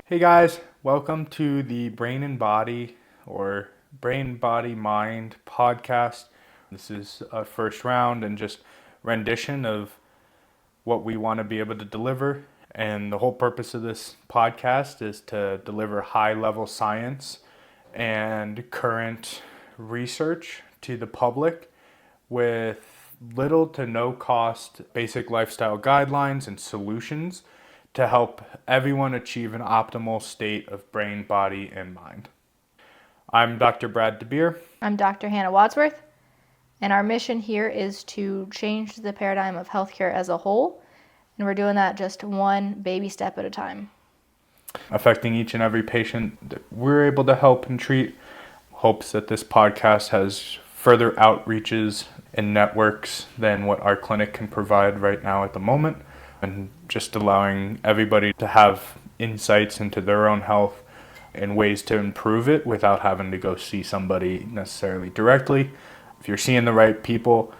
Hey guys, welcome to the Brain and Body or BrainBodyMind Podcast. This is a first round and just rendition of what we want to be able to deliver. And the whole purpose of this podcast is to deliver high-level science and current research to the public with little to no cost basic lifestyle guidelines and solutions to help everyone achieve an optimal state of brain, body, and mind. I'm Dr. Brad DeBeer. I'm Dr. Hannah Wadsworth, and our mission here is to change the paradigm of healthcare as a whole, and we're doing that just one baby step at a time. Affecting each and every patient that we're able to help and treat. Hopes that this podcast has further outreaches and networks than what our clinic can provide right now at the moment, and just allowing everybody to have insights into their own health and ways to improve it without having to go see somebody necessarily directly. If you're seeing the right people,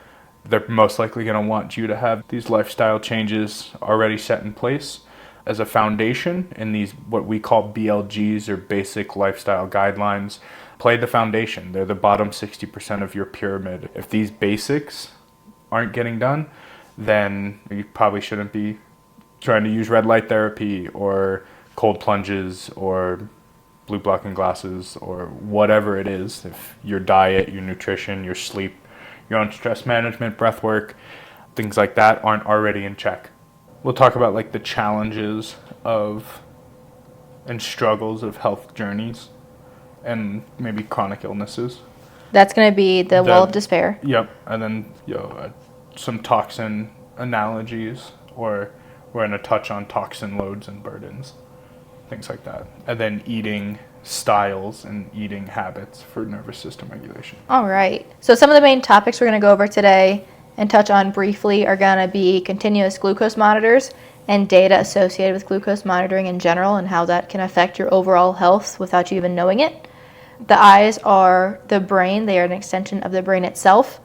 they're most likely going to want you to have these lifestyle changes already set in place as a foundation, and these what we call BLGs, or basic lifestyle guidelines, play the foundation. They're the bottom 60% of your pyramid. If these basics aren't getting done, then you probably shouldn't be trying to use red light therapy or cold plunges or blue blocking glasses or whatever it is. If your diet, your nutrition, your sleep, your own stress management, breath work, things like that aren't already in check. We'll talk about like the challenges of and struggles of health journeys and maybe chronic illnesses. That's going to be the wall of despair. Yep, and then some toxin analogies, or we're going to touch on toxin loads and burdens, things like that. And then eating styles and eating habits for nervous system regulation. All right. So some of the main topics we're going to go over today and touch on briefly are going to be continuous glucose monitors and data associated with glucose monitoring in general and how that can affect your overall health without you even knowing it. The eyes are the brain. They are an extension of the brain itself,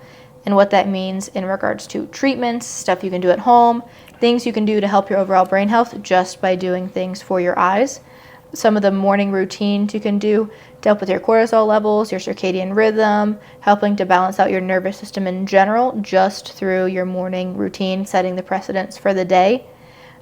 and what that means in regards to treatments, stuff you can do at home, things you can do to help your overall brain health just by doing things for your eyes. Some of the morning routines you can do to help with your cortisol levels, your circadian rhythm, helping to balance out your nervous system in general just through your morning routine, setting the precedence for the day.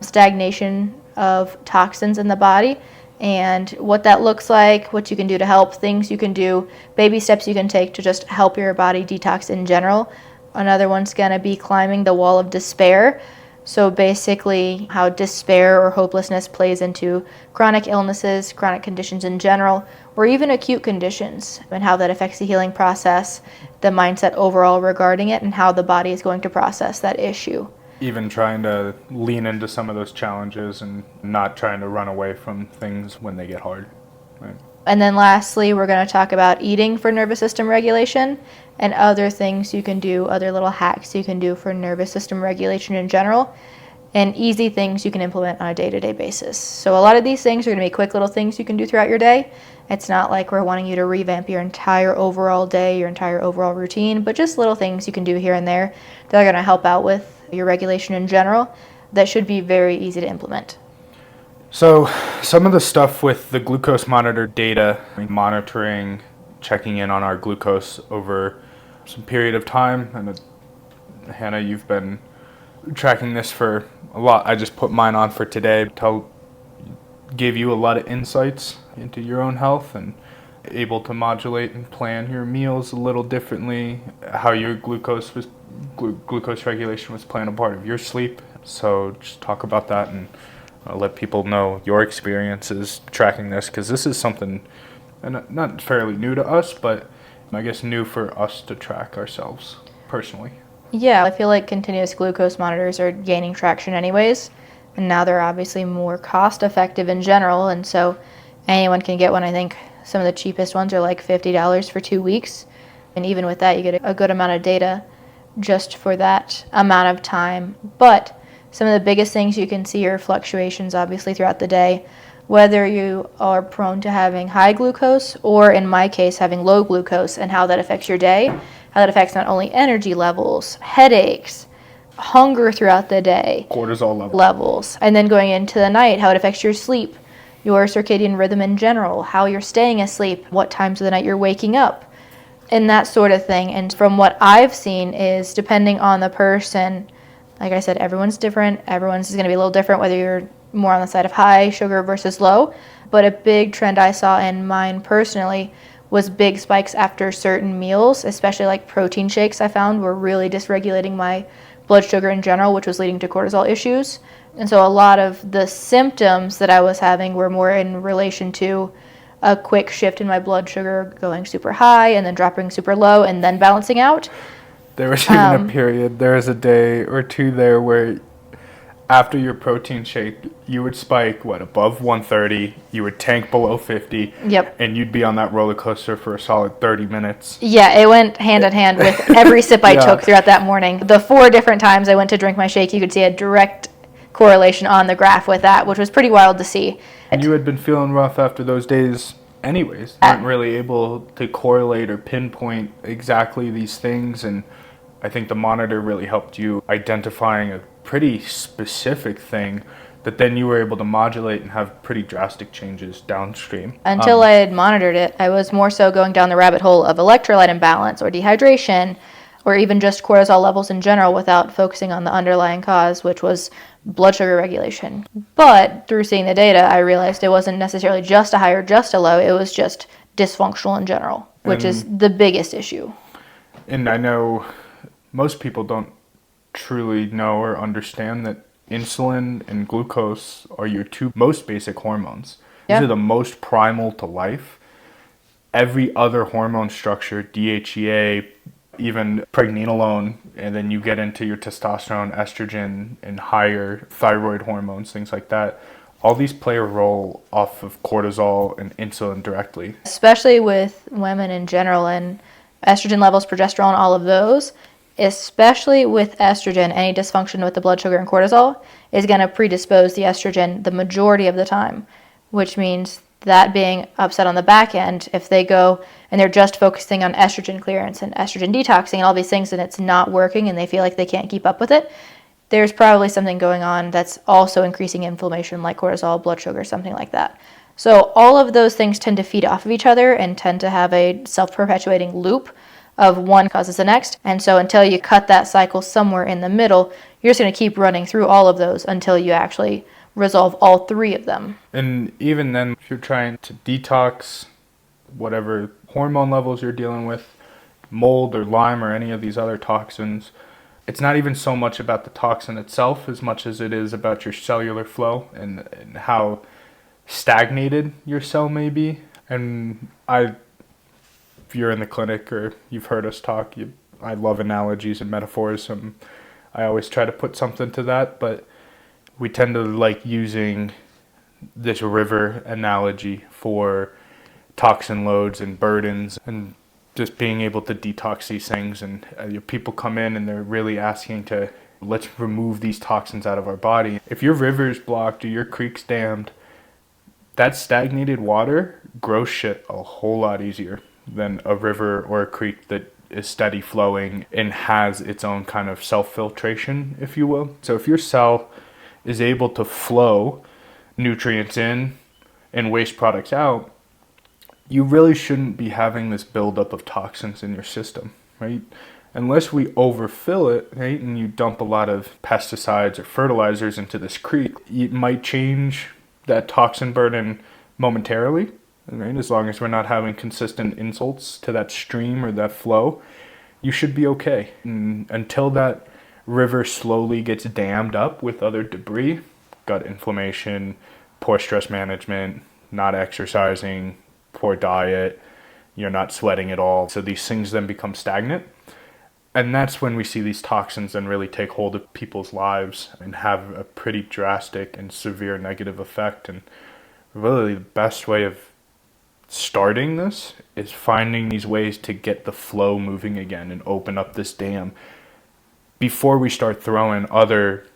Stagnation of toxins in the body and what that looks like, what you can do to help, things you can do, baby steps you can take to just help your body detox in general. Another one's going to be climbing the wall of despair. So basically how despair or hopelessness plays into chronic illnesses, chronic conditions in general, or even acute conditions, and how that affects the healing process, the mindset overall regarding it, and how the body is going to process that issue. Even trying to lean into some of those challenges and not trying to run away from things when they get hard. Right? And then lastly, we're going to talk about eating for nervous system regulation and other things you can do, other little hacks you can do for nervous system regulation in general, and easy things you can implement on a day-to-day basis. So a lot of these things are going to be quick little things you can do throughout your day. It's not like we're wanting you to revamp your entire overall day, your entire overall routine, but just little things you can do here and there that are going to help out with your regulation in general that should be very easy to implement. So some of the stuff with the glucose monitor data, monitoring, checking in on our glucose over some period of time, and Hannah, you've been tracking this for a lot. I just put mine on for today to give you a lot of insights into your own health and able to modulate and plan your meals a little differently, how your glucose regulation was playing a part of your sleep. So just talk about that and let people know your experiences tracking this, because this is something not fairly new to us, but I guess new for us to track ourselves personally. Yeah, I feel like continuous glucose monitors are gaining traction anyways, and now they're obviously more cost effective in general, and so anyone can get one. I think some of the cheapest ones are like $50 for 2 weeks, and even with that you get a good amount of data just for that amount of time. But some of the biggest things you can see are fluctuations obviously throughout the day, whether you are prone to having high glucose or in my case having low glucose, and how that affects your day, how that affects not only energy levels, headaches, hunger throughout the day, cortisol levels, and then going into the night, how it affects your sleep, your circadian rhythm in general, how you're staying asleep, what times of the night you're waking up, and that sort of thing. And from what I've seen is, depending on the person, like I said, everyone's different. Everyone's is going to be a little different, whether you're more on the side of high sugar versus low. But a big trend I saw in mine personally was big spikes after certain meals, especially like protein shakes I found were really dysregulating my blood sugar in general, which was leading to cortisol issues. And so a lot of the symptoms that I was having were more in relation to a quick shift in my blood sugar going super high and then dropping super low and then balancing out. There was even a period, there was a day or two there where after your protein shake, you would spike, above 130, you would tank below 50, Yep. and you'd be on that roller coaster for a solid 30 minutes. Yeah, it went hand in hand with every sip I took throughout that morning. The 4 different times I went to drink my shake, you could see a direct correlation on the graph with that, which was pretty wild to see. And you had been feeling rough after those days anyways. You weren't really able to correlate or pinpoint exactly these things, and I think the monitor really helped you identifying a pretty specific thing that then you were able to modulate and have pretty drastic changes downstream. Until I had monitored it, I was more so going down the rabbit hole of electrolyte imbalance or dehydration or even just cortisol levels in general without focusing on the underlying cause, which was blood sugar regulation. But through seeing the data, I realized it wasn't necessarily just a high or just a low, it was just dysfunctional in general, which is the biggest issue. And I know most people don't truly know or understand that insulin and glucose are your 2 most basic hormones. These are the most primal to life. Every other hormone structure, DHEA, even pregnenolone, and then you get into your testosterone, estrogen, and higher thyroid hormones, things like that. All these play a role off of cortisol and insulin directly. Especially with women in general, and estrogen levels, progesterone, all of those. Especially with estrogen, any dysfunction with the blood sugar and cortisol is going to predispose the estrogen the majority of the time, which means that being upset on the back end, if they go and they're just focusing on estrogen clearance and estrogen detoxing and all these things and it's not working and they feel like they can't keep up with it, there's probably something going on that's also increasing inflammation like cortisol, blood sugar, something like that. So all of those things tend to feed off of each other and tend to have a self-perpetuating loop of one causes the next. And so until you cut that cycle somewhere in the middle, you're just going to keep running through all of those until you actually resolve all 3 of them. And even then, if you're trying to detox whatever hormone levels you're dealing with, mold or Lyme or any of these other toxins, it's not even so much about the toxin itself as much as it is about your cellular flow and how stagnated your cell may be. And if you're in the clinic or you've heard us talk, I love analogies and metaphors, and I always try to put something to that, but we tend to like using this river analogy for toxin loads and burdens and just being able to detox these things. And people come in and they're really asking to, let's remove these toxins out of our body. If your river's blocked or your creek's dammed, that stagnated water grows shit a whole lot easier than a river or a creek that is steady flowing and has its own kind of self-filtration, if you will. So if your cell is able to flow nutrients in and waste products out, you really shouldn't be having this buildup of toxins in your system, right? Unless we overfill it, right, and you dump a lot of pesticides or fertilizers into this creek, it might change that toxin burden momentarily, right? As long as we're not having consistent insults to that stream or that flow, you should be okay. And until that river slowly gets dammed up with other debris, gut inflammation, poor stress management, not exercising, poor diet, you're not sweating at all. So these things then become stagnant. And that's when we see these toxins then really take hold of people's lives and have a pretty drastic and severe negative effect. And really the best way of starting this is finding these ways to get the flow moving again and open up this dam before we start throwing other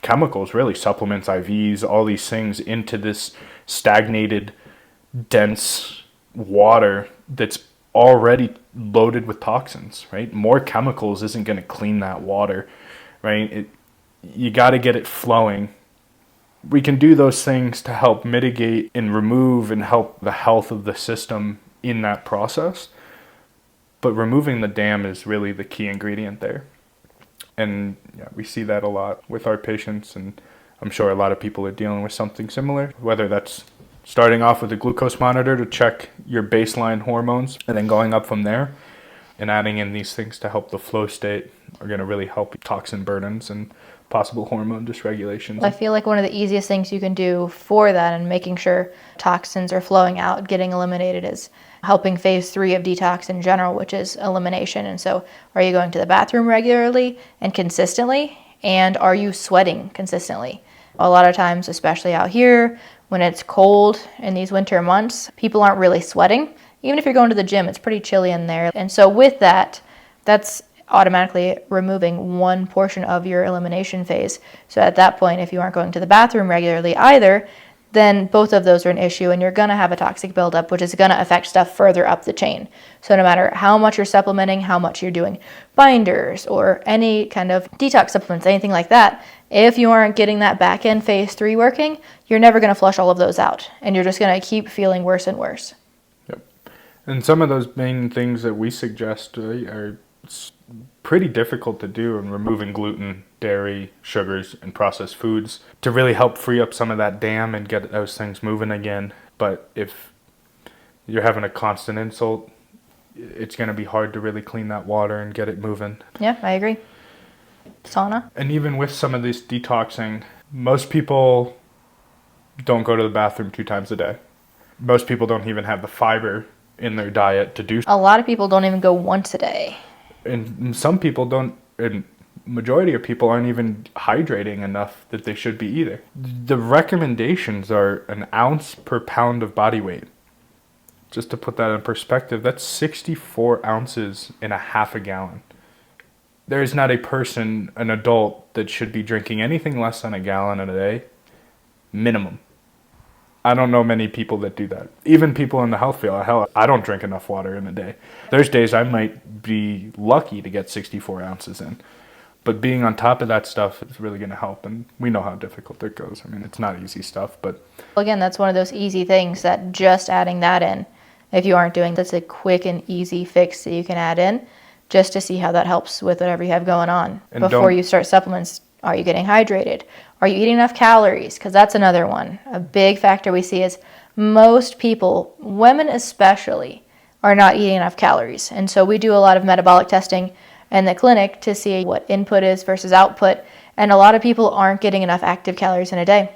chemicals, really supplements, IVs, all these things into this stagnated, dense water that's already loaded with toxins, right? More chemicals isn't going to clean that water, right? You got to get it flowing we can do those things to help mitigate and remove and help the health of the system in that process. But removing the dam is really the key ingredient there. And we see that a lot with our patients, and I'm sure a lot of people are dealing with something similar, whether that's starting off with a glucose monitor to check your baseline hormones and then going up from there, and adding in these things to help the flow state are going to really help toxin burdens and possible hormone dysregulation. I feel like one of the easiest things you can do for that and making sure toxins are flowing out, getting eliminated, is helping phase 3 of detox in general, which is elimination. And so are you going to the bathroom regularly and consistently? And are you sweating consistently? A lot of times, especially out here, when it's cold in these winter months, people aren't really sweating. Even if you're going to the gym, it's pretty chilly in there. And so with that, that's automatically removing one portion of your elimination phase. So at that point, if you aren't going to the bathroom regularly either, then both of those are an issue, and you're going to have a toxic buildup, which is going to affect stuff further up the chain. So no matter how much you're supplementing, how much you're doing binders or any kind of detox supplements, anything like that, if you aren't getting that back end phase 3 working, you're never going to flush all of those out, and you're just going to keep feeling worse and worse. Yep. And some of those main things that we suggest are pretty difficult to do in removing gluten, dairy, sugars, and processed foods to really help free up some of that dam and get those things moving again. But if you're having a constant insult, it's going to be hard to really clean that water and get it moving. Yeah, I agree. Sauna. And even with some of this detoxing, most people don't go to the bathroom 2 times a day. Most people don't even have the fiber in their diet to do so. A lot of people don't even go once a day. And some people don't, and majority of people aren't even hydrating enough that they should be either. The recommendations are an ounce per pound of body weight. Just to put that in perspective, that's 64 ounces in a half a gallon. There is not a person, an adult, that should be drinking anything less than a gallon a day, minimum. I don't know many people that do that. Even people in the health field, hell, I don't drink enough water in a day. There's days I might be lucky to get 64 ounces in. But being on top of that stuff is really going to help, and we know how difficult it goes. I mean, it's not easy stuff, but... Again, that's one of those easy things that just adding that in, if you aren't doing, that's a quick and easy fix that you can add in just to see how that helps with whatever you have going on. And before you start supplements, are you getting hydrated? Are you eating enough calories? Because that's another one. A big factor we see is most people, women especially, are not eating enough calories. And so we do a lot of metabolic testing in the clinic to see what input is versus output. And a lot of people aren't getting enough active calories in a day.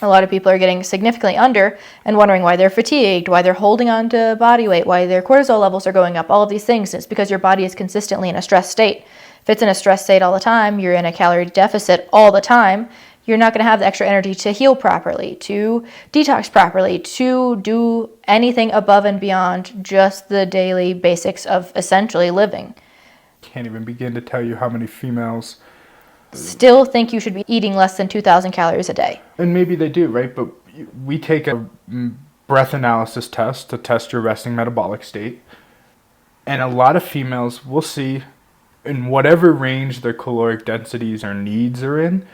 A lot of people are getting significantly under and wondering why they're fatigued, why they're holding on to body weight, why their cortisol levels are going up, all of these things. It's because your body is consistently in a stress state. If it's in a stress state all the time, you're in a calorie deficit all the time, you're not going to have the extra energy to heal properly, to detox properly, to do anything above and beyond just the daily basics of essentially living. Can't even begin to tell you how many females still think you should be eating less than 2,000 calories a day. And maybe they do, right? But we take a breath analysis test to test your resting metabolic state. And a lot of females will see in whatever range their caloric densities or needs are in,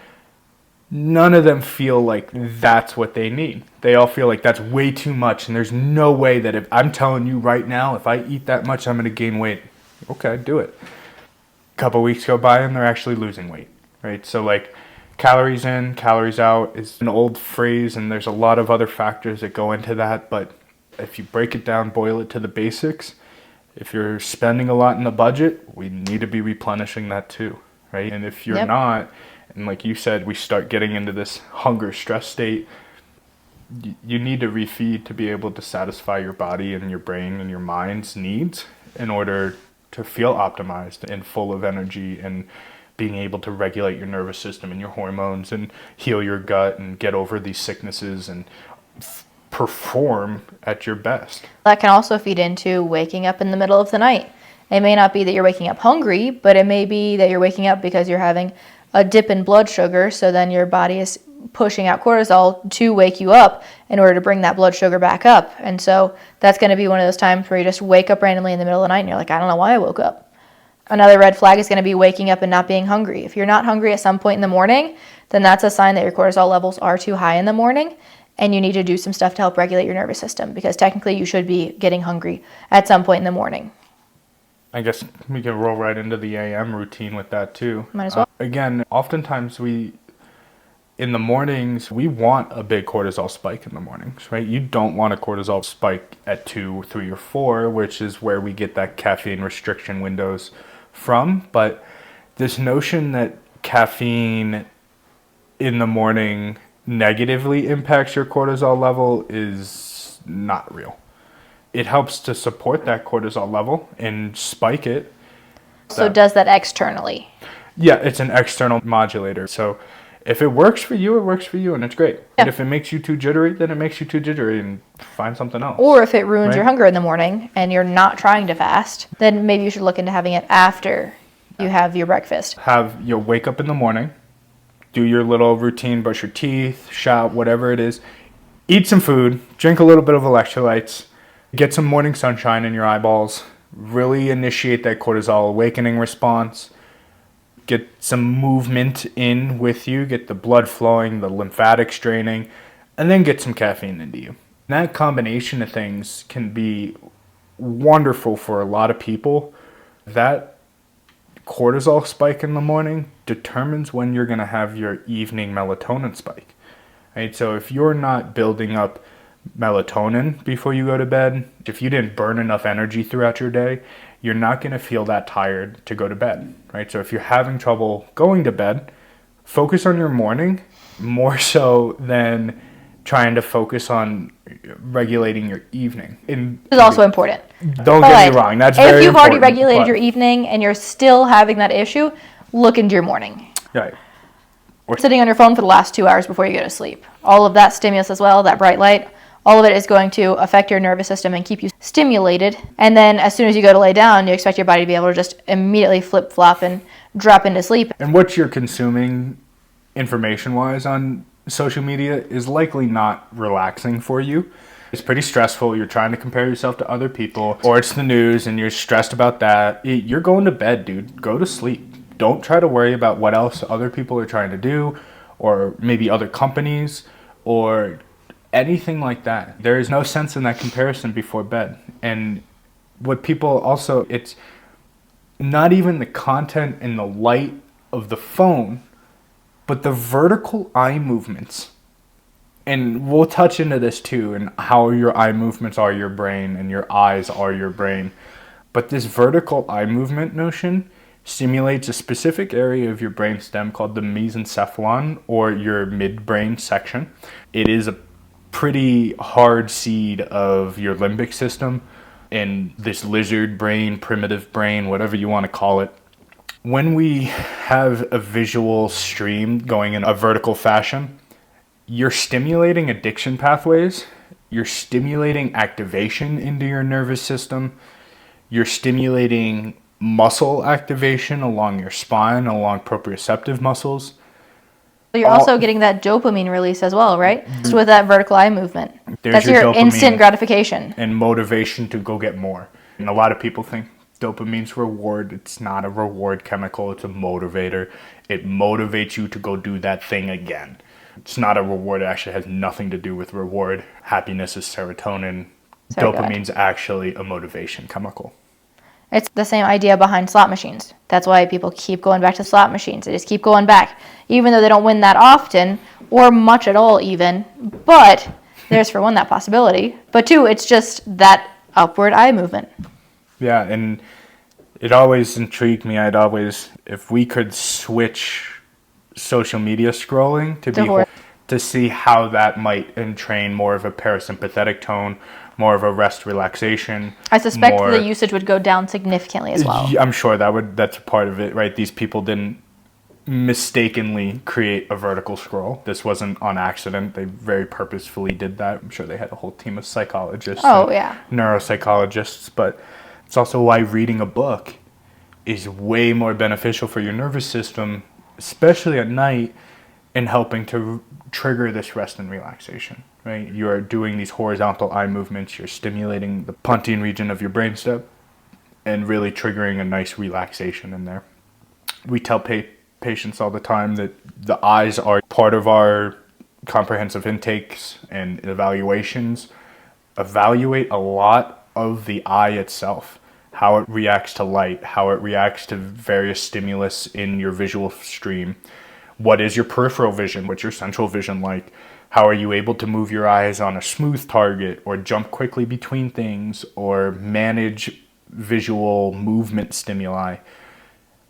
none of them feel like that's what they need. They all feel like that's way too much, and there's no way that if I'm telling you right now, if I eat that much, I'm going to gain weight. Okay, do it. A couple weeks go by and they're actually losing weight, right? So like calories in, calories out is an old phrase, and there's a lot of other factors that go into that, but if you break it down, boil it to the basics, if you're spending a lot in the budget, we need to be replenishing that too, right? And if you're not, and like you said, we start getting into this hunger stress state, you need to refeed to be able to satisfy your body and your brain and your mind's needs in order to feel optimized and full of energy and being able to regulate your nervous system and your hormones and heal your gut and get over these sicknesses and perform at your best. That can also feed into waking up in the middle of the night. It may not be that you're waking up hungry, but it may be that you're waking up because you're having a dip in blood sugar, so then your body is pushing out cortisol to wake you up in order to bring that blood sugar back up. And so that's going to be one of those times where you just wake up randomly in the middle of the night and you're like, I don't know why I woke up. Another red flag is going to be waking up and not being hungry. If you're not hungry at some point in the morning, then that's a sign that your cortisol levels are too high in the morning and you need to do some stuff to help regulate your nervous system, because technically you should be getting hungry at some point in the morning. I guess we can roll right into the AM routine with that too. Might as well. Again, oftentimes in the mornings, we want a big cortisol spike in the mornings, right? You don't want a cortisol spike at 2, 3, or 4, which is where we get that caffeine restriction windows from. But this notion that caffeine in the morning negatively impacts your cortisol level is not real. It helps to support that cortisol level and spike it. So does that externally? Yeah, it's an external modulator. So if it works for you, it works for you, and it's great. Yeah. And if it makes you too jittery, then it makes you too jittery, and find something else. Or if it ruins right? your hunger in the morning and you're not trying to fast, then maybe you should look into having it after you have your breakfast. You'll wake up in the morning, do your little routine, brush your teeth, shout, whatever it is. Eat some food, drink a little bit of electrolytes, get some morning sunshine in your eyeballs, really initiate that cortisol awakening response, get some movement in with you, get the blood flowing, the lymphatics draining, and then get some caffeine into you. That combination of things can be wonderful for a lot of people. That cortisol spike in the morning determines when you're going to have your evening melatonin spike. Right? So if you're not building up melatonin before you go to bed, if you didn't burn enough energy throughout your day, you're not going to feel that tired to go to bed, right? So if you're having trouble going to bed, focus on your morning more so than trying to focus on regulating your evening. This is also important. Don't get me wrong, that's very important. If you've already regulated your evening and you're still having that issue, look into your morning. Right. Or sitting on your phone for the last 2 hours before you go to sleep. All of that stimulus as well, that bright light, all of it is going to affect your nervous system and keep you stimulated. And then as soon as you go to lay down, you expect your body to be able to just immediately flip-flop and drop into sleep. And what you're consuming information-wise on social media is likely not relaxing for you. It's pretty stressful. You're trying to compare yourself to other people, or it's the news and you're stressed about that. You're going to bed, dude. Go to sleep. Don't try to worry about what else other people are trying to do, or maybe other companies, or anything like that. There is no sense in that comparison before bed. And what people also, it's not even the content and the light of the phone, but the vertical eye movements. And we'll touch into this too, and how your eye movements are your brain and your eyes are your brain. But this vertical eye movement notion stimulates a specific area of your brainstem called the mesencephalon, or your midbrain section. It is a pretty hard seed of your limbic system and this lizard brain, primitive brain, whatever you want to call it. When we have a visual stream going in a vertical fashion, you're stimulating addiction pathways, you're stimulating activation into your nervous system, you're stimulating muscle activation along your spine, along proprioceptive muscles. You're also getting that dopamine release as well, right? Mm-hmm. So with that vertical eye movement. That's your instant gratification. And motivation to go get more. And a lot of people think dopamine's reward. It's not a reward chemical, it's a motivator. It motivates you to go do that thing again. It's not a reward, it actually has nothing to do with reward. Happiness is serotonin. Dopamine's actually a motivation chemical. It's the same idea behind slot machines. That's why people keep going back to slot machines. They just keep going back, even though they don't win that often, or much at all even. But there's, for one, that possibility. But two, it's just that upward eye movement. Yeah, and it always intrigued me. If we could switch social media scrolling to see how that might entrain more of a parasympathetic tone, more of a rest relaxation. I suspect the usage would go down significantly as well. I'm sure that's a part of it, right? These people didn't mistakenly create a vertical scroll. This wasn't on accident. They very purposefully did that. I'm sure they had a whole team of psychologists neuropsychologists, but it's also why reading a book is way more beneficial for your nervous system, especially at night, in helping to trigger this rest and relaxation, right? You're doing these horizontal eye movements, you're stimulating the pontine region of your brainstem, and really triggering a nice relaxation in there. We tell patients all the time that the eyes are part of our comprehensive intakes and evaluations. Evaluate a lot of the eye itself, how it reacts to light, how it reacts to various stimulus in your visual stream. What is your peripheral vision? What's your central vision like? How are you able to move your eyes on a smooth target or jump quickly between things or manage visual movement stimuli?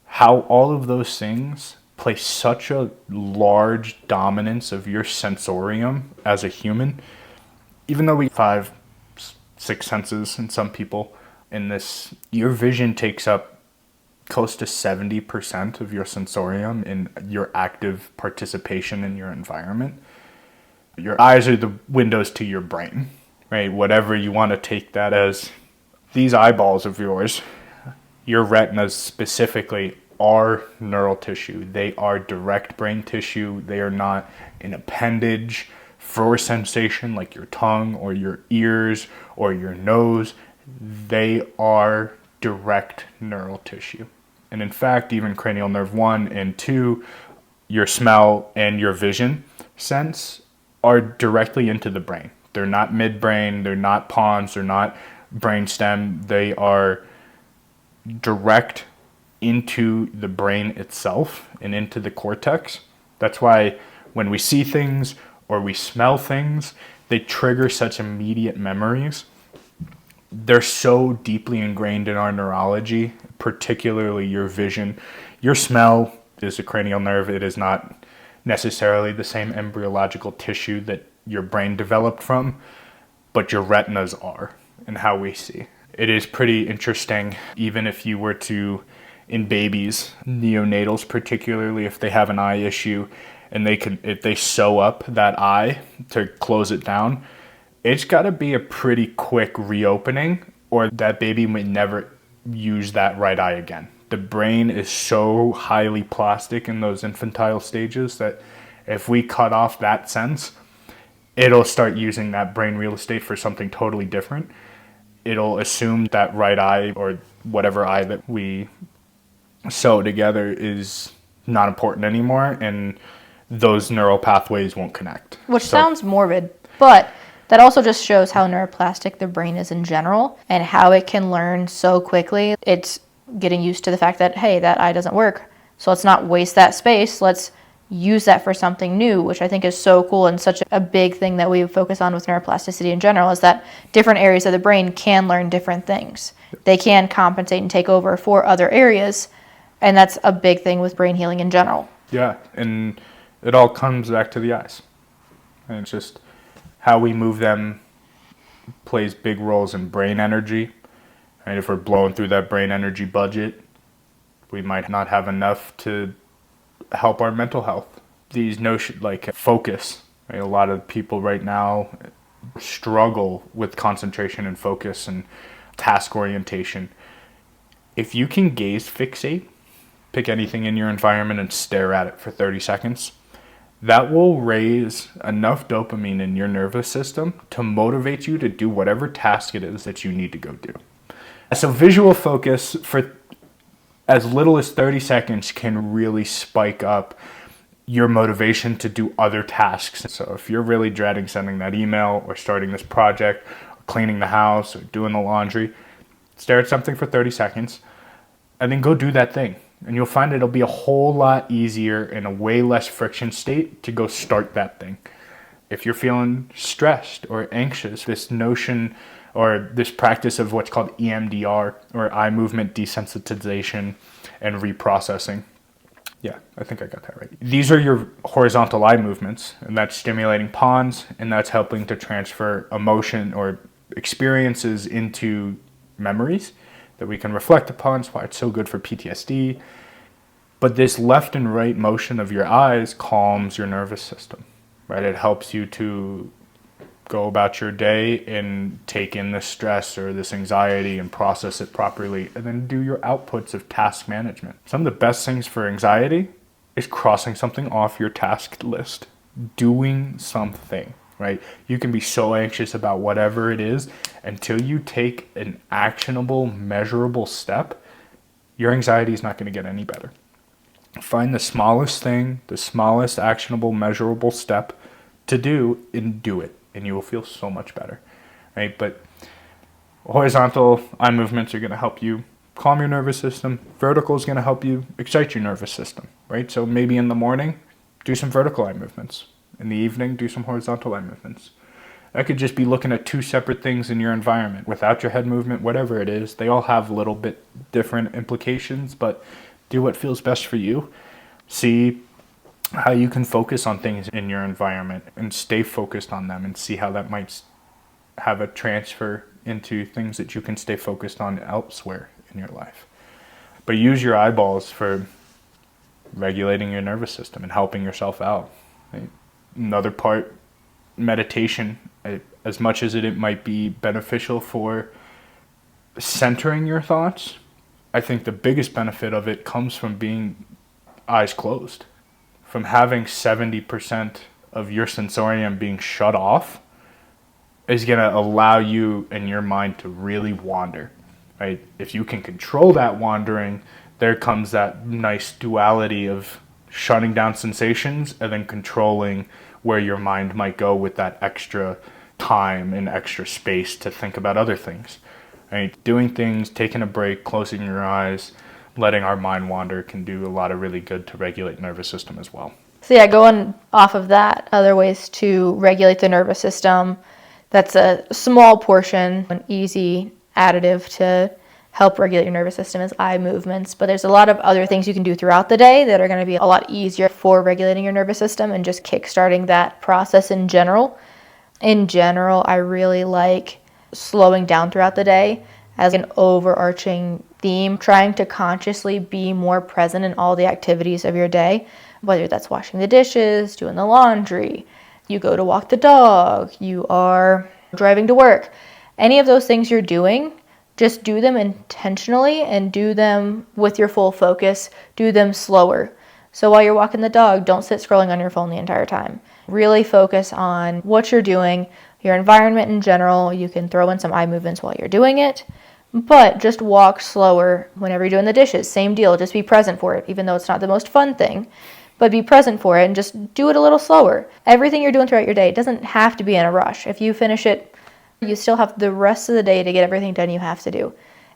How all of those things play such a large dominance of your sensorium as a human. Even though we have 5, 6 senses in some people, in this, your vision takes up close to 70% of your sensorium in your active participation in your environment. Your eyes are the windows to your brain, right? Whatever you want to take that as. These eyeballs of yours, your retinas specifically, are neural tissue. They are direct brain tissue. They are not an appendage for sensation like your tongue or your ears or your nose. They are direct neural tissue. And in fact, even cranial nerve 1 and 2, your smell and your vision sense are directly into the brain. They're not midbrain, they're not pons, they're not brainstem. They are direct into the brain itself and into the cortex. That's why when we see things or we smell things, they trigger such immediate memories. They're so deeply ingrained in our neurology, particularly your vision. Your smell is a cranial nerve. It is not necessarily the same embryological tissue that your brain developed from, but your retinas are, and how we see. It is pretty interesting, even if you were to, in babies, neonatals particularly, if they have an eye issue and if they sew up that eye to close it down, it's got to be a pretty quick reopening, or that baby may never use that right eye again. The brain is so highly plastic in those infantile stages that if we cut off that sense, it'll start using that brain real estate for something totally different. It'll assume that right eye or whatever eye that we sew together is not important anymore, and those neural pathways won't connect. Which sounds morbid, but that also just shows how neuroplastic the brain is in general and how it can learn so quickly. It's getting used to the fact that, hey, that eye doesn't work, so let's not waste that space. Let's use that for something new, which I think is so cool, and such a big thing that we focus on with neuroplasticity in general, is that different areas of the brain can learn different things. They can compensate and take over for other areas, and that's a big thing with brain healing in general. Yeah, and it all comes back to the eyes. And it's just how we move them plays big roles in brain energy. And if we're blowing through that brain energy budget, we might not have enough to help our mental health. These notions like focus, right? A lot of people right now struggle with concentration and focus and task orientation. If you can gaze fixate, pick anything in your environment and stare at it for 30 seconds, that will raise enough dopamine in your nervous system to motivate you to do whatever task it is that you need to go do. So visual focus for as little as 30 seconds can really spike up your motivation to do other tasks. So if you're really dreading sending that email or starting this project, or cleaning the house or doing the laundry, stare at something for 30 seconds and then go do that thing. And you'll find it'll be a whole lot easier and a way less friction state to go start that thing. If you're feeling stressed or anxious, this notion or this practice of what's called EMDR, or eye movement desensitization and reprocessing. Yeah, I think I got that right. These are your horizontal eye movements, and that's stimulating pons, and that's helping to transfer emotion or experiences into memories that we can reflect upon. That's why it's so good for PTSD. But this left and right motion of your eyes calms your nervous system, right? It helps you to go about your day and take in this stress or this anxiety and process it properly, and then do your outputs of task management. Some of the best things for anxiety is crossing something off your task list, doing something. right? You can be so anxious about whatever it is until you take an actionable, measurable step, your anxiety is not going to get any better. Find the smallest thing, the smallest actionable, measurable step to do and do it, and you will feel so much better, right? But horizontal eye movements are going to help you calm your nervous system. Vertical is going to help you excite your nervous system, right? So maybe in the morning, do some vertical eye movements. In the evening, do some horizontal eye movements. That could just be looking at two separate things in your environment without your head movement, whatever it is. They all have a little bit different implications, but do what feels best for you. See how you can focus on things in your environment and stay focused on them, and see how that might have a transfer into things that you can stay focused on elsewhere in your life. But use your eyeballs for regulating your nervous system and helping yourself out. Right? Another part, meditation, as much as it might be beneficial for centering your thoughts, I think the biggest benefit of it comes from being eyes closed, from having 70% of your sensorium being shut off is going to allow you and your mind to really wander, right? If you can control that wandering, there comes that nice duality of shutting down sensations and then controlling where your mind might go with that extra time and extra space to think about other things, right? Doing things, taking a break, closing your eyes, letting our mind wander can do a lot of really good to regulate nervous system as well. So yeah, going off of that, other ways to regulate the nervous system, that's a small portion, an easy additive to help regulate your nervous system is eye movements. But there's a lot of other things you can do throughout the day that are going to be a lot easier for regulating your nervous system and just kickstarting that process in general. In general, I really like slowing down throughout the day as an overarching theme, trying to consciously be more present in all the activities of your day, whether that's washing the dishes, doing the laundry, you go to walk the dog, you are driving to work. Any of those things you're doing, just do them intentionally and do them with your full focus. Do them slower. So while you're walking the dog, don't sit scrolling on your phone the entire time. Really focus on what you're doing, your environment in general. You can throw in some eye movements while you're doing it, but just walk slower whenever you're doing the dishes. Same deal, just be present for it, even though it's not the most fun thing. But be present for it and just do it a little slower. Everything you're doing throughout your day doesn't have to be in a rush. If you finish it, you still have the rest of the day to get everything done you have to do.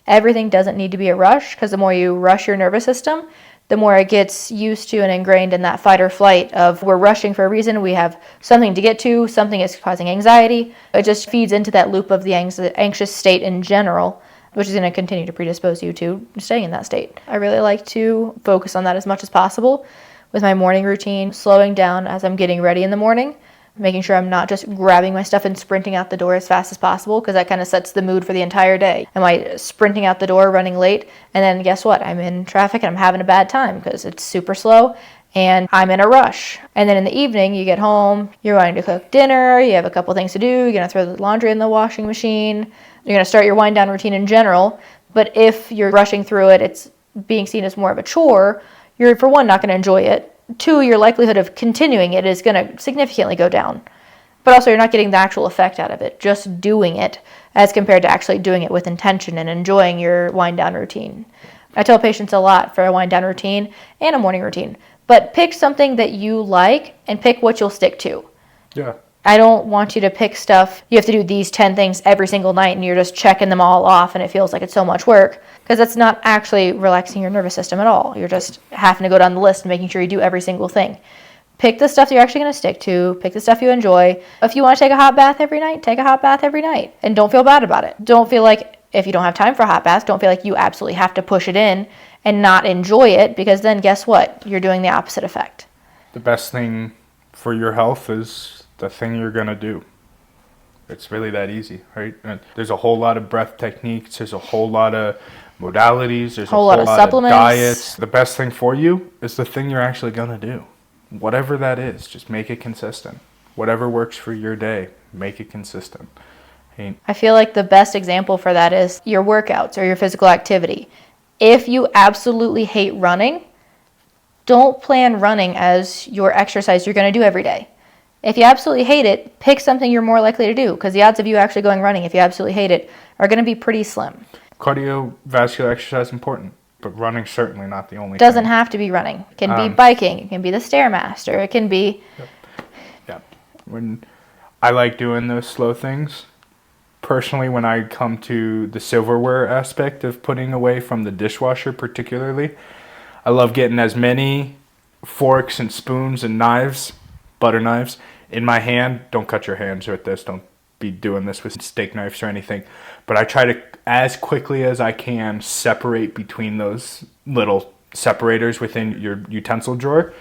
Everything doesn't need to be a rush, because the more you rush your nervous system, the more it gets used to and ingrained in that fight or flight of we're rushing for a reason, we have something to get to, something is causing anxiety. It just feeds into that loop of the anxious state in general, which is going to continue to predispose you to staying in that state. I really like to focus on that as much as possible with my morning routine, slowing down as I'm getting ready in the morning, making sure I'm not just grabbing my stuff and sprinting out the door as fast as possible, because that kind of sets the mood for the entire day. Am I sprinting out the door, running late, and then guess what? I'm in traffic and I'm having a bad time because it's super slow and I'm in a rush. And then in the evening, you get home, you're wanting to cook dinner, you have a couple things to do, you're going to throw the laundry in the washing machine, you're going to start your wind down routine in general. But if you're rushing through it, it's being seen as more of a chore. You're, for one, not going to enjoy it. Two, your likelihood of continuing it is going to significantly go down. But also, you're not getting the actual effect out of it, just doing it, as compared to actually doing it with intention and enjoying your wind-down routine. I tell patients a lot for a wind-down routine and a morning routine, but pick something that you like and pick what you'll stick to. Yeah. I don't want you to pick stuff, you have to do these 10 things every single night and you're just checking them all off and it feels like it's so much work, because that's not actually relaxing your nervous system at all. You're just having to go down the list and making sure you do every single thing. Pick the stuff that you're actually going to stick to. Pick the stuff you enjoy. If you want to take a hot bath every night, take a hot bath every night. And don't feel bad about it. Don't feel like, if you don't have time for a hot bath, don't feel like you absolutely have to push it in and not enjoy it, because then guess what? You're doing the opposite effect. The best thing for your health is the thing you're going to do. It's really that easy, right? And there's a whole lot of breath techniques. There's a whole lot of modalities. There's a whole lot of supplements. Diets. The best thing for you is the thing you're actually going to do. Whatever that is, just make it consistent. Whatever works for your day, make it consistent. I feel like the best example for that is your workouts or your physical activity. If you absolutely hate running, don't plan running as your exercise you're going to do every day. If you absolutely hate it, pick something you're more likely to do, because the odds of you actually going running, if you absolutely hate it, are going to be pretty slim. Cardiovascular exercise is important, but running certainly not the only Doesn't thing. have to be running. It can be biking. It can be the Stairmaster. It can be... Yeah. When I like doing those slow things, personally, when I come to the silverware aspect of putting away from the dishwasher particularly, I love getting as many forks and spoons and knives, butter knives, in my hand. Don't cut your hands with this. Don't be doing this with steak knives or anything. But I try to, as quickly as I can, separate between those little separators within your utensil drawer.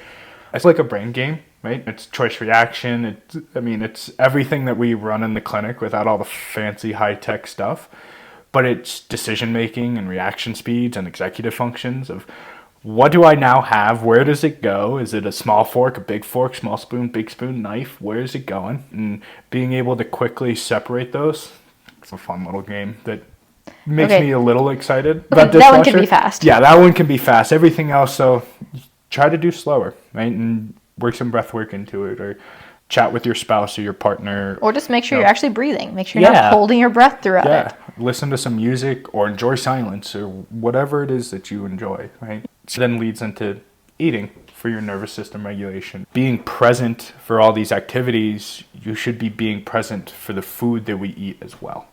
It's like a brain game, right? It's choice reaction. It's everything that we run in the clinic without all the fancy high-tech stuff. But it's decision making and reaction speeds and executive functions of, what do I now have? Where does it go? Is it a small fork, a big fork, small spoon, big spoon, knife? Where is it going? And being able to quickly separate those, it's a fun little game that makes me a little excited. But that one can be fast. Yeah, that one can be fast. Everything else, so try to do slower, right? And work some breath work into it, or chat with your spouse or your partner. Or just make sure you're actually breathing. Make sure you're not holding your breath throughout it. Listen to some music or enjoy silence or whatever it is that you enjoy, right? So then leads into eating for your nervous system regulation. Being present for all these activities, you should be being present for the food that we eat as well.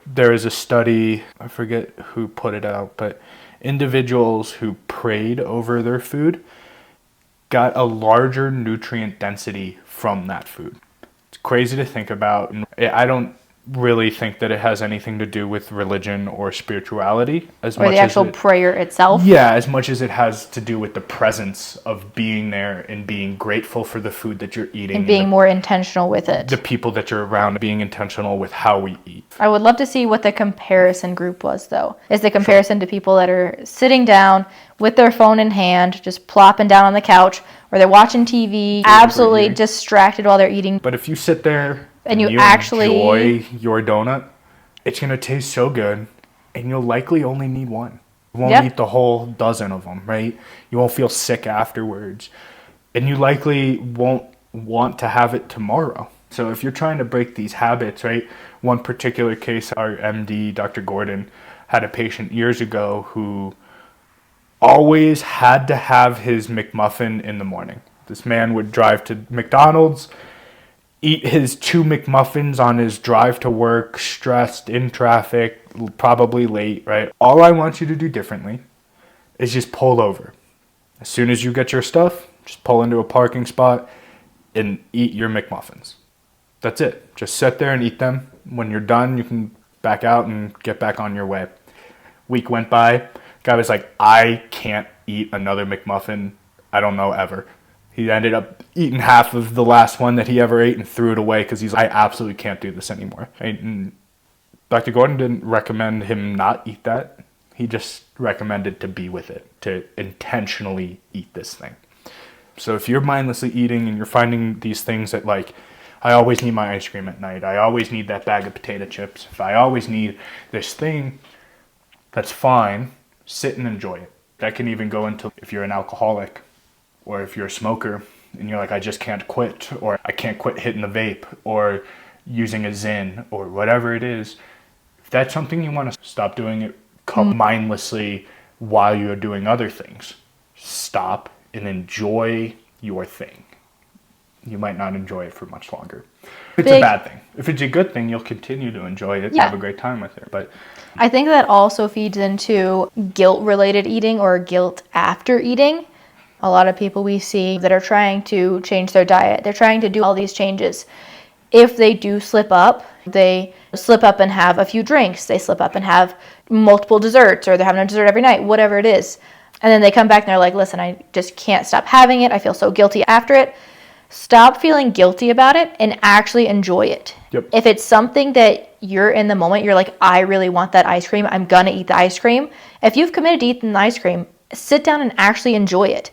There is a study, I forget who put it out, but individuals who prayed over their food got a larger nutrient density from that food. It's crazy to think about. I don't really think that it has anything to do with religion or spirituality as much as the actual prayer itself. Yeah, as much as it has to do with the presence of being there and being grateful for the food that you're eating. And being more intentional with it. The people that you're around, being intentional with how we eat. I would love to see what the comparison group was, though. Is the comparison to people that are sitting down with their phone in hand, just plopping down on the couch, or they're watching TV, absolutely distracted while they're eating. But if you sit there and you actually enjoy your donut, it's going to taste so good, and you'll likely only need one. You won't eat the whole dozen of them, right? You won't feel sick afterwards, and you likely won't want to have it tomorrow. So if you're trying to break these habits, right? One particular case, our MD, Dr. Gordon, had a patient years ago who always had to have his McMuffin in the morning. This man would drive to McDonald's, eat his 2 McMuffins on his drive to work, stressed, in traffic, probably late, right? All I want you to do differently is just pull over. As soon as you get your stuff, just pull into a parking spot and eat your McMuffins. That's it. Just sit there and eat them. When you're done, you can back out and get back on your way. Week went by. Guy was like, I can't eat another McMuffin, I don't know, ever. He ended up eating half of the last one that he ever ate and threw it away because he's like, I absolutely can't do this anymore. And Dr. Gordon didn't recommend him not eat that. He just recommended to be with it, to intentionally eat this thing. So if you're mindlessly eating and you're finding these things that, like, I always need my ice cream at night, I always need that bag of potato chips, if I always need this thing, that's fine. Sit and enjoy it. That can even go into if you're an alcoholic or if you're a smoker and you're like, I just can't quit, or I can't quit hitting the vape or using a Zyn or whatever it is. If that's something you want to stop doing it mindlessly while you're doing other things, stop and enjoy your thing. You might not enjoy it for much longer. It's a bad thing. If it's a good thing, you'll continue to enjoy it and have a great time with it. But I think that also feeds into guilt-related eating or guilt after eating. A lot of people we see that are trying to change their diet, they're trying to do all these changes. If they do slip up, they slip up and have a few drinks. They slip up and have multiple desserts, or they're having a dessert every night, whatever it is. And then they come back and they're like, listen, I just can't stop having it. I feel so guilty after it. Stop feeling guilty about it and actually enjoy it. Yep. If it's something that you're in the moment, you're like, I really want that ice cream, I'm gonna eat the ice cream. If you've committed to eating the ice cream, sit down and actually enjoy it.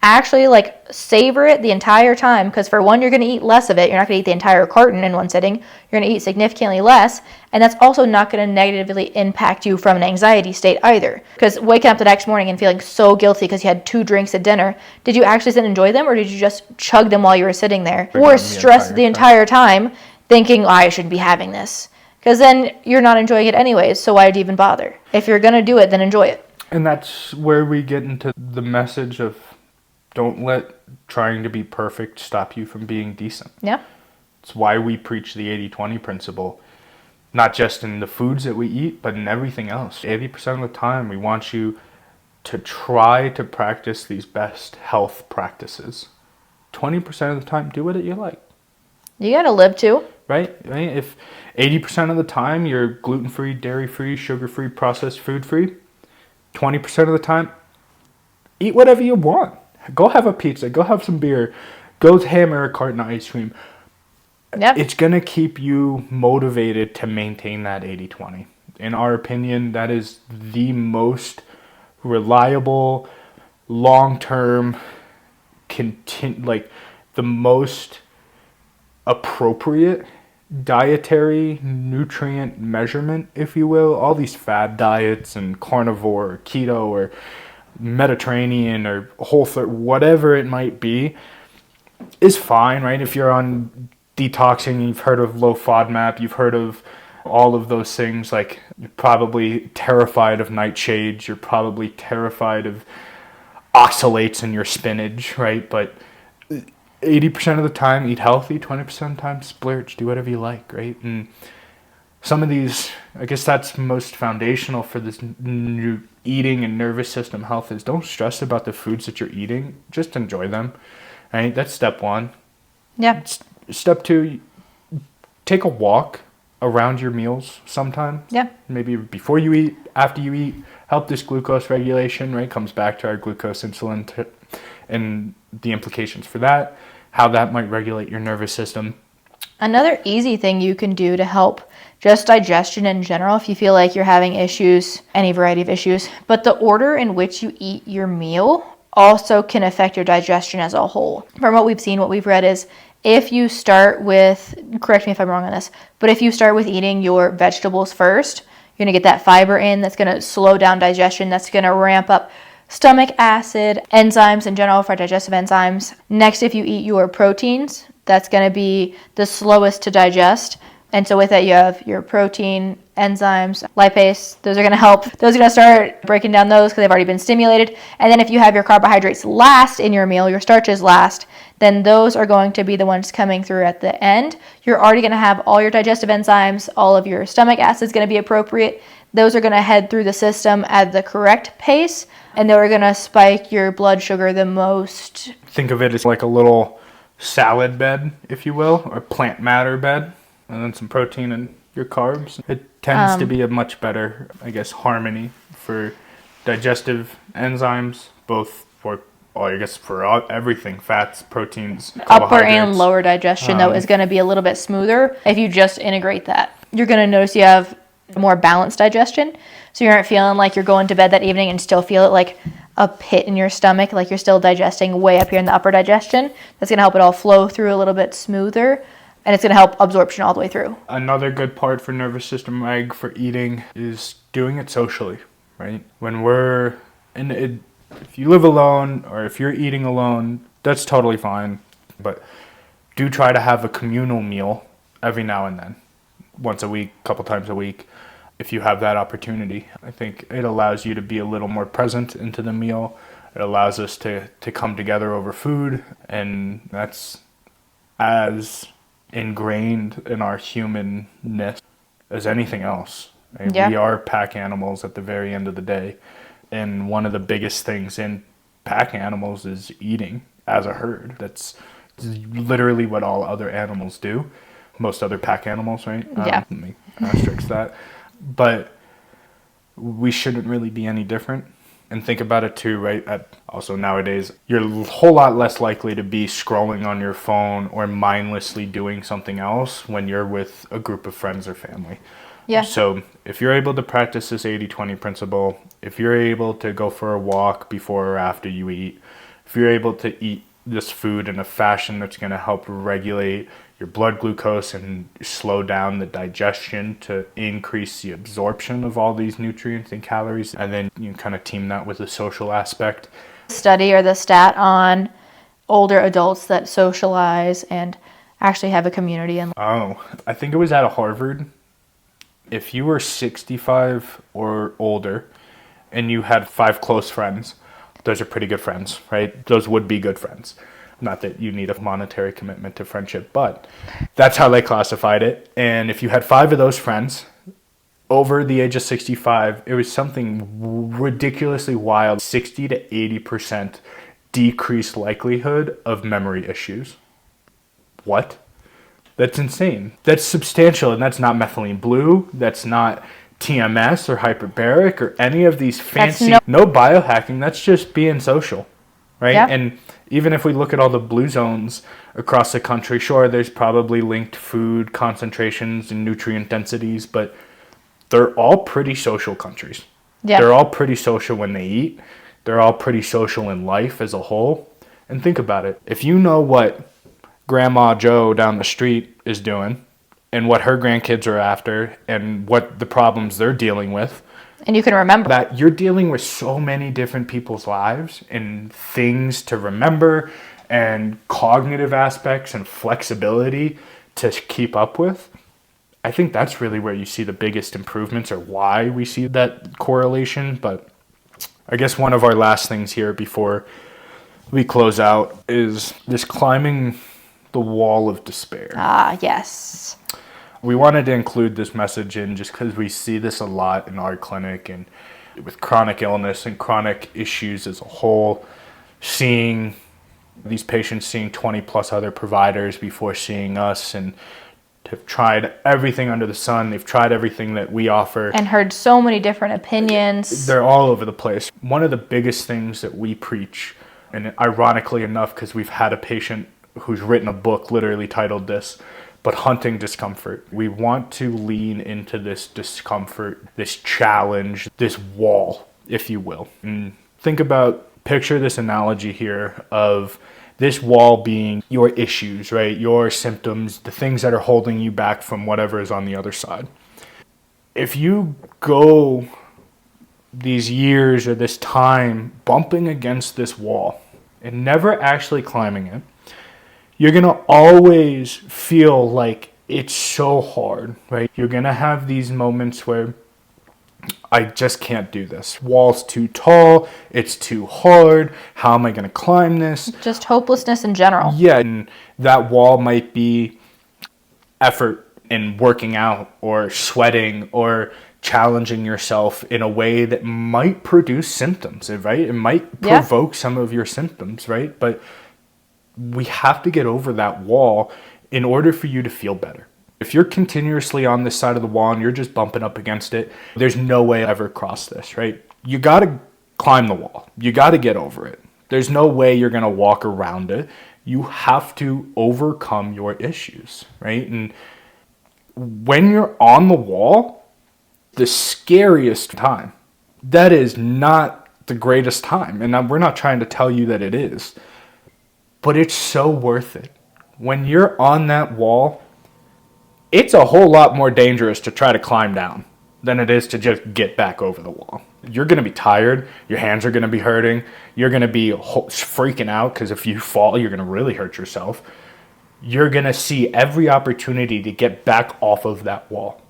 actually like savor it the entire time, because for one, you're going to eat less of it. You're not going to eat the entire carton in one sitting. You're going to eat significantly less, and that's also not going to negatively impact you from an anxiety state either. Because waking up the next morning and feeling so guilty because you had 2 drinks at dinner, did you actually sit and enjoy them, or did you just chug them while you were sitting there, or stress the entire time thinking, oh, I shouldn't be having this? Because then you're not enjoying it anyways, so why do you even bother? If you're going to do it, then enjoy it. And that's where we get into the message of don't let trying to be perfect stop you from being decent. Yeah. It's why we preach the 80-20 principle, not just in the foods that we eat, but in everything else. 80% of the time, we want you to try to practice these best health practices. 20% of the time, do what you like. You got to live too. Right? If 80% of the time you're gluten-free, dairy-free, sugar-free, processed food-free, 20% of the time, eat whatever you want. Go have a pizza. Go have some beer. Go hammer a carton of ice cream. Yep. It's going to keep you motivated to maintain that 80-20. In our opinion, that is the most reliable, long-term, the most appropriate dietary nutrient measurement, if you will. All these fad diets and carnivore or keto or Mediterranean or whole food, whatever it might be, is fine, right? If you're on detoxing, you've heard of low FODMAP, you've heard of all of those things, like you're probably terrified of nightshades, you're probably terrified of oxalates in your spinach, right? But 80% of the time, eat healthy. 20% of the time, splurge. Do whatever you like, right? And some of these, I guess that's most foundational for this new eating and nervous system health is don't stress about the foods that you're eating. Just enjoy them, right? That's step 1. Yeah. Step 2, take a walk around your meals sometime. Yeah. Maybe before you eat, after you eat. Help this glucose regulation, right? Comes back to our glucose insulin and the implications for that, how that might regulate your nervous system. Another easy thing you can do to help just digestion in general, if you feel like you're having issues, any variety of issues, but the order in which you eat your meal also can affect your digestion as a whole. From what we've seen, what we've read is if you start with, correct me if I'm wrong on this, but if you start with eating your vegetables first, you're going to get that fiber in, that's going to slow down digestion, that's going to ramp up stomach acid, enzymes in general for digestive enzymes. Next, if you eat your proteins, that's going to be the slowest to digest. And so with that, you have your protein, enzymes, lipase. Those are going to help. Those are going to start breaking down those because they've already been stimulated. And then if you have your carbohydrates last in your meal, your starches last, then those are going to be the ones coming through at the end. You're already going to have all your digestive enzymes, all of your stomach acid is going to be appropriate. Those are going to head through the system at the correct pace, and they're going to spike your blood sugar the most. Think of it as like a little salad bed, if you will, or plant matter bed, and then some protein and your carbs. It tends to be a much better, I guess, harmony for digestive enzymes, both for, well, I guess for everything, fats, proteins, upper and lower digestion, though, is going to be a little bit smoother if you just integrate that. You're going to notice you have more balanced digestion, so you aren't feeling like you're going to bed that evening and still feel it like a pit in your stomach, like you're still digesting way up here in the upper digestion. That's going to help it all flow through a little bit smoother, and it's going to help absorption all the way through. Another good part for nervous system reg for eating is doing it socially, right? When we're in it, if you live alone or if you're eating alone, that's totally fine, but do try to have a communal meal every now and then, once a week, couple times a week, if you have that opportunity. I think it allows you to be a little more present into the meal. It allows us to come together over food, and that's as ingrained in our humanness as anything else. Right? Yeah. We are pack animals at the very end of the day, and one of the biggest things in pack animals is eating as a herd. That's literally what all other animals do. Most other pack animals, right? Yeah. Let me asterisk that. But we shouldn't really be any different. And think about it too, right? Also nowadays, you're a whole lot less likely to be scrolling on your phone or mindlessly doing something else when you're with a group of friends or family. Yeah. So if you're able to practice this 80-20 principle, if you're able to go for a walk before or after you eat, if you're able to eat this food in a fashion that's going to help regulate your blood glucose and slow down the digestion to increase the absorption of all these nutrients and calories, and then you kind of team that with the social aspect. Study or the stat on older adults that socialize and actually have a community. And I think it was out of Harvard. If you were 65 or older and you had 5 close friends, those are pretty good friends, right? Those would be good friends. Not that you need a monetary commitment to friendship, but that's how they classified it. And if you had 5 of those friends over the age of 65, it was something ridiculously wild, 60 to 80% decreased likelihood of memory issues. What? That's insane. That's substantial, and that's not methylene blue. That's not TMS or hyperbaric or any of these fancy, no biohacking. That's just being social, right? Yeah. And even if we look at all the blue zones across the country, sure, there's probably linked food concentrations and nutrient densities, but they're all pretty social countries. Yeah. They're all pretty social when they eat. They're all pretty social in life as a whole. And think about it. If you know what Grandma Joe down the street is doing and what her grandkids are after and what the problems they're dealing with, and you can remember that you're dealing with so many different people's lives and things to remember and cognitive aspects and flexibility to keep up with. I think that's really where you see the biggest improvements or why we see that correlation. But I guess one of our last things here before we close out is this climbing the wall of despair. Yes. We wanted to include this message in just because we see this a lot in our clinic and with chronic illness and chronic issues as a whole, seeing these patients seeing 20 plus other providers before seeing us and have tried everything under the sun. They've tried everything that we offer. And heard so many different opinions. They're all over the place. One of the biggest things that we preach, and ironically enough, because we've had a patient who's written a book literally titled this, but hunting discomfort. We want to lean into this discomfort, this challenge, this wall, if you will. And picture this analogy here of this wall being your issues, right? Your symptoms, the things that are holding you back from whatever is on the other side. If you go these years or this time bumping against this wall and never actually climbing it, you're going to always feel like it's so hard, right? You're going to have these moments where I just can't do this. Wall's too tall. It's too hard. How am I going to climb this? Just hopelessness in general. Yeah, and that wall might be effort in working out or sweating or challenging yourself in a way that might produce symptoms, right? It might provoke some of your symptoms, right? But we have to get over that wall in order for you to feel better. If you're continuously on this side of the wall and you're just bumping up against it, there's no way I'll ever cross this, right? You got to climb the wall. You got to get over it. There's no way you're going to walk around it. You have to overcome your issues, right? And when you're on the wall, the scariest time, that is not the greatest time. And we're not trying to tell you that it is. But it's so worth it. When you're on that wall, it's a whole lot more dangerous to try to climb down than it is to just get back over the wall. You're going to be tired. Your hands are going to be hurting. You're going to be freaking out because if you fall, you're going to really hurt yourself. You're going to see every opportunity to get back off of that wall.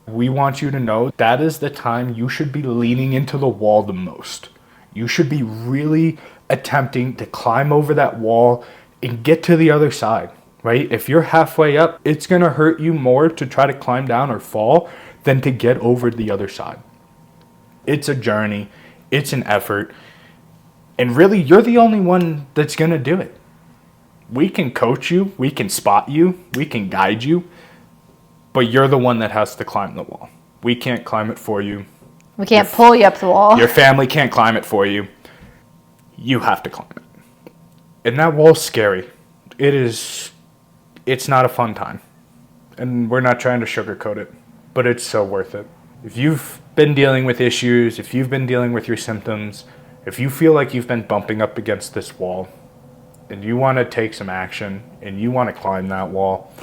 We want you to know that is the time you should be leaning into the wall the most. You should be really attempting to climb over that wall and get to the other side, right? If you're halfway up, it's going to hurt you more to try to climb down or fall than to get over the other side. It's a journey. It's an effort. And really, you're the only one that's going to do it. We can coach you. We can spot you. We can guide you. But you're the one that has to climb the wall. We can't climb it for you. We can't pull you up the wall. Your family can't climb it for you. You have to climb it. And that wall's scary. It's not a fun time. And we're not trying to sugarcoat it, but it's so worth it. If you've been dealing with issues, if you've been dealing with your symptoms, If you feel like you've been bumping up against this wall and you want to take some action and you want to climb that wall,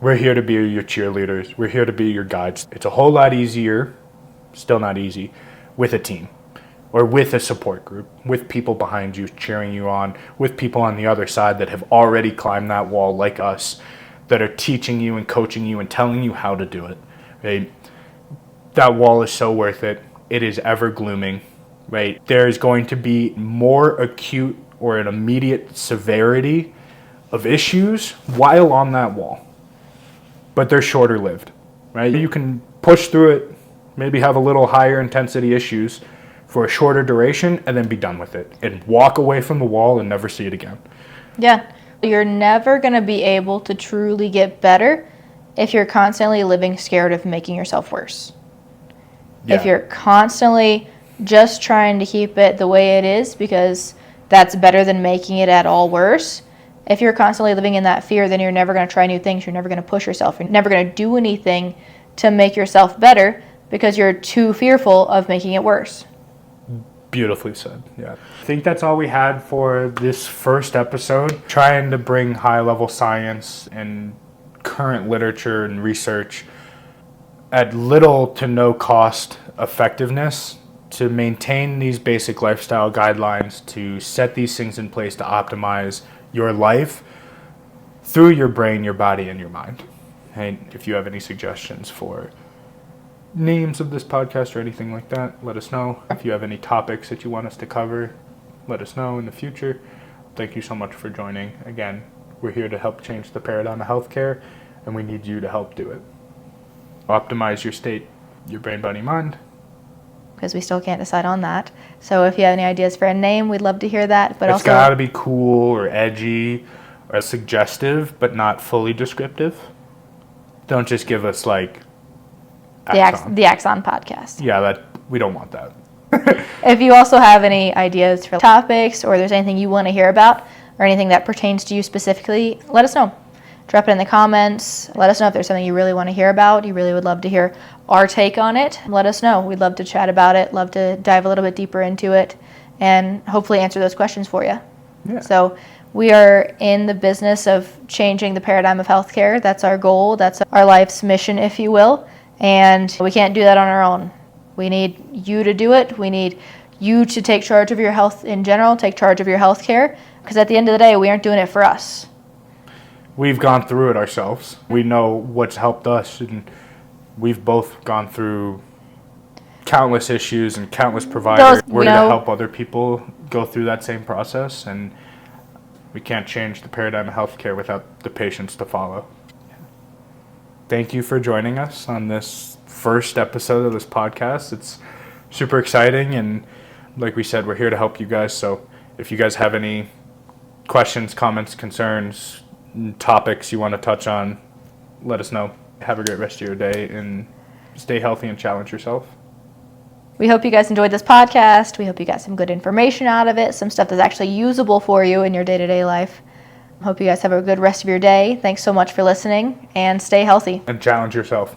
we're here to be your cheerleaders. We're here to be your guides. It's a whole lot easier, still not easy, with a team or with a support group, with people behind you cheering you on, with people on the other side that have already climbed that wall like us, that are teaching you and coaching you and telling you how to do it. Right? That wall is so worth it. It is ever glooming. Right? There is going to be more acute or an immediate severity of issues while on that wall. But they're shorter lived. Right? You can push through it, maybe have a little higher intensity issues for a shorter duration and then be done with it and walk away from the wall and never see it again. Yeah. You're never going to be able to truly get better if you're constantly living scared of making yourself worse. Yeah. If you're constantly just trying to keep it the way it is because that's better than making it at all worse. If you're constantly living in that fear, then you're never going to try new things. You're never going to push yourself. You're never going to do anything to make yourself better because you're too fearful of making it worse. Beautifully said. Yeah. I think that's all we had for this first episode, trying to bring high-level science and current literature and research at little to no cost effectiveness to maintain these basic lifestyle guidelines, to set these things in place to optimize your life through your brain, your body, and your mind. And if you have any suggestions for names of this podcast or anything like that, let us know. If you have any topics that you want us to cover, let us know in the future. Thank you so much for joining. Again, we're here to help change the paradigm of healthcare, and we need you to help do it. Optimize your state, your brain, body, mind. Because we still can't decide on that. So if you have any ideas for a name, we'd love to hear that. But it's got to be cool or edgy or suggestive, but not fully descriptive. Don't just give us like Axon. The Axon podcast. Yeah, we don't want that. If you also have any ideas for topics or there's anything you want to hear about or anything that pertains to you specifically, let us know. Drop it in the comments. Let us know if there's something you really want to hear about. You really would love to hear our take on it. Let us know. We'd love to chat about it, love to dive a little bit deeper into it, and hopefully answer those questions for you. Yeah. So we are in the business of changing the paradigm of healthcare. That's our goal. That's our life's mission, if you will. And we can't do that on our own. We need you to do it. We need you to take charge of your health in general, take charge of your health care, because at the end of the day, we aren't doing it for us. We've gone through it ourselves. We know what's helped us, and we've both gone through countless issues and countless providers. We're going to help other people go through that same process, and we can't change the paradigm of healthcare without the patients to follow. Thank you for joining us on this first episode of this podcast. It's super exciting, and like we said, we're here to help you guys. So if you guys have any questions, comments, concerns, topics you want to touch on, let us know. Have a great rest of your day and stay healthy and challenge yourself. We hope you guys enjoyed this podcast. We hope you got some good information out of it, some stuff that's actually usable for you in your day-to-day life. Hope you guys have a good rest of your day. Thanks so much for listening, and stay healthy. And challenge yourself.